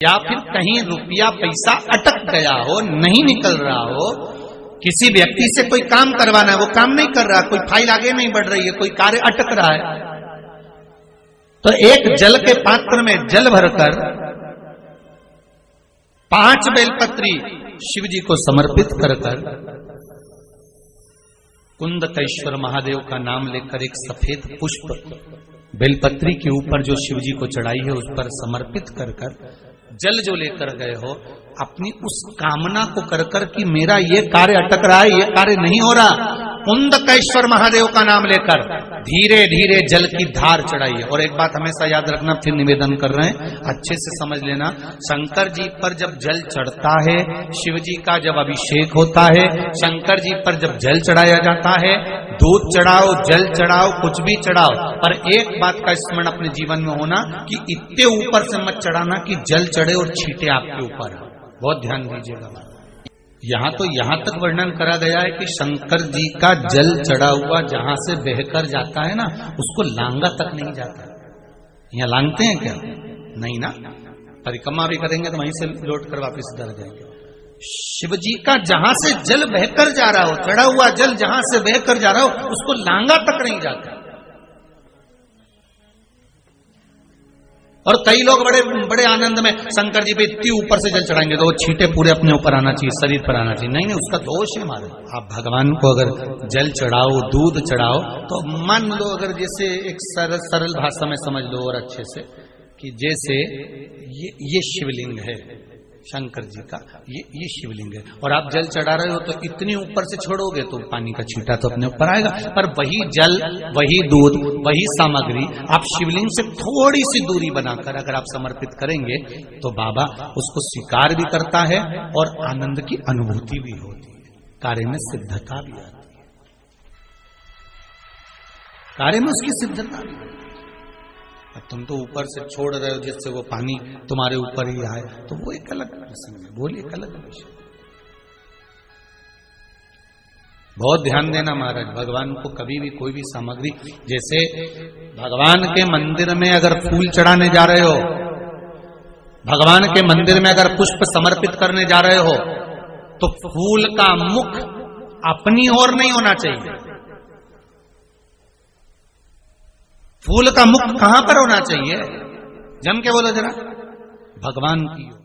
या फिर कहीं रुपया पैसा अटक गया हो, नहीं निकल रहा हो, किसी व्यक्ति से कोई काम करवाना है, वो काम नहीं कर रहा, कोई फाइल आगे नहीं बढ़ रही है, कोई कार्य अटक रहा है, तो एक जल के पात्र में जल भरकर 5 बेलपत्री शिव जी को समर्पित कर कुंदकेश्वर महादेव का नाम लेकर एक सफेद पुष्प बेलपत्री के ऊपर जो शिव जी को चढ़ाई है उस पर समर्पित कर जल जो लेकर गए हो, अपनी उस कामना को कर कि मेरा ये कार्य अटक रहा है, ये कार्य नहीं हो रहा, कुंदकेश्वर महादेव का नाम लेकर धीरे धीरे जल की धार चढ़ाइए। और एक बात हमेशा याद रखना, फिर निवेदन कर रहे हैं, अच्छे से समझ लेना, शंकर जी पर जब जल चढ़ता है, शिव जी का जब अभिषेक होता है, शंकर जी पर जब जल चढ़ाया जाता है, दूध चढ़ाओ, जल चढ़ाओ, कुछ भी चढ़ाओ, पर एक बात का स्मरण अपने जीवन में होना कि इतने ऊपर से मत चढ़ाना कि जल चढ़े और छींटे आपके ऊपर। बहुत ध्यान दीजिएगा। यहां तो यहां तक वर्णन करा गया है कि शंकर जी का जल चढ़ा हुआ जहां से बहकर जाता है ना, उसको लांगा तक नहीं जाता। यहां लांगते हैं क्या? नहीं ना, परिक्रमा भी करेंगे तो वहीं से लौट कर वापिस इधर जाएंगे। शिव जी का जहां से जल बहकर जा रहा हो, चढ़ा हुआ जल जहां से बहकर जा रहा हो, उसको लांगा तक नहीं जाता। और कई लोग बड़े बड़े आनंद में शंकर जी पे इतनी ऊपर से जल चढ़ाएंगे तो वो छींटे पूरे अपने ऊपर आना चाहिए, शरीर पर आना चाहिए। नहीं नहीं, उसका दोष है हमारे। आप भगवान को अगर जल चढ़ाओ, दूध चढ़ाओ, तो मान लो अगर जैसे एक सरल भाषा में समझ लो और अच्छे से कि जैसे ये शिवलिंग है शंकर जी का, ये शिवलिंग है, और आप जल चढ़ा रहे हो तो इतनी ऊपर से छोड़ोगे तो पानी का छींटा तो अपने ऊपर आएगा, पर वही जल, वही दूध, वही सामग्री आप शिवलिंग से थोड़ी सी दूरी बनाकर अगर आप समर्पित करेंगे तो बाबा उसको स्वीकार भी करता है और आनंद की अनुभूति भी होती है, कार्य में सिद्धता भी आती है, कार्य में उसकी सिद्धता भी होती है। अब तुम तो ऊपर से छोड़ रहे हो जिससे वो पानी तुम्हारे ऊपर ही आए, तो वो एक अलग प्रसंग है, बोलिए एक अलग विषय। बहुत ध्यान देना महाराज, भगवान को कभी भी कोई भी सामग्री, जैसे भगवान के मंदिर में अगर फूल चढ़ाने जा रहे हो, भगवान के मंदिर में अगर पुष्प समर्पित करने जा रहे हो, तो फूल का मुख अपनी ओर नहीं होना चाहिए। फूल का मुख कहां पर होना चाहिए? जम के बोलो जरा, भगवान की ओर।